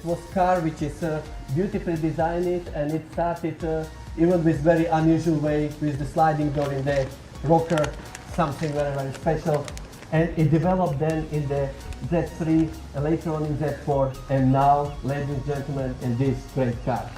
It was car which is beautifully designed, and it started even with very unusual way with the sliding door in the rocker, something very, very special. And it developed then in the Z3, and later on in Z4, and now, ladies and gentlemen, in this great car.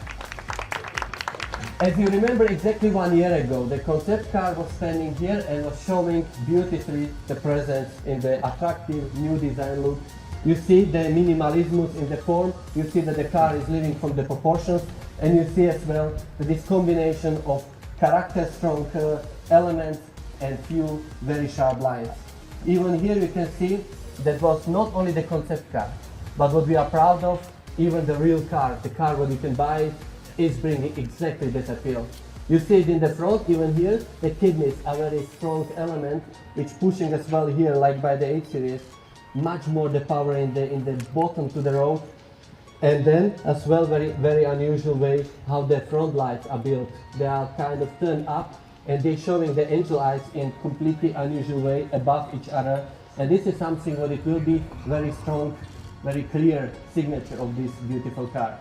As you remember, exactly 1 year ago, the concept car was standing here and was showing beautifully the presence in the attractive new design look. You see the minimalism in the form, you see that the car is living from the proportions, and you see as well that this combination of character strong elements and few very sharp lines. Even here you can see that was not only the concept car, but what we are proud of, even the real car, the car where you can buy, is bringing exactly that appeal. You see it in the front, even here, the kidneys are very strong element, which pushing as well here, like by the 8 Series, much more the power in the bottom to the road. And then as well, very unusual way how the front lights are built. They are kind of turned up, and they're showing the angel eyes in completely unusual way above each other. And this is something what it will be very strong, very clear signature of this beautiful car.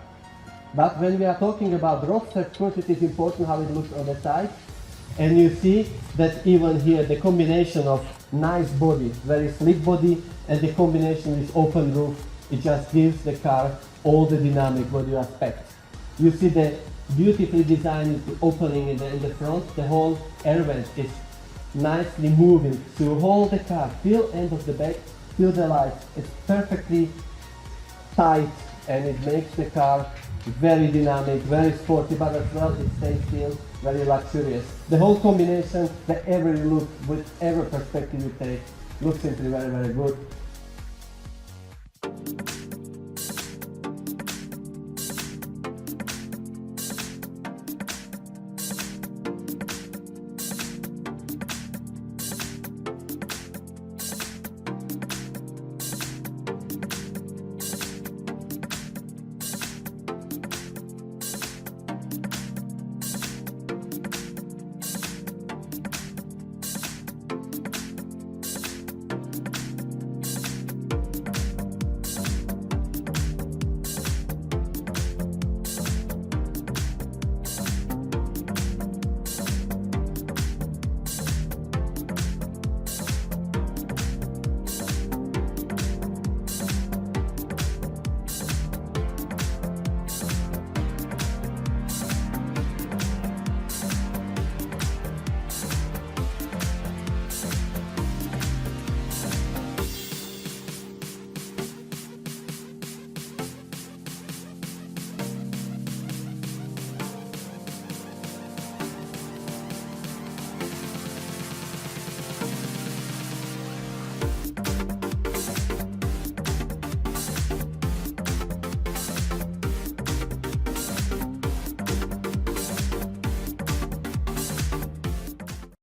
But when we are talking about roadster, of course it is important how it looks on the side. And you see that even here the combination of nice body, very slick body, and the combination with open roof, it just gives the car all the dynamic what you expect. You see the beautifully designed opening in the front. The whole air vent is nicely moving to hold the car, feel end of the back, feel the lights. It's perfectly tight, and it makes the car very dynamic, very sporty, but as well it stays still very luxurious. The whole combination, the every look, with every perspective you take, looks simply very, very good.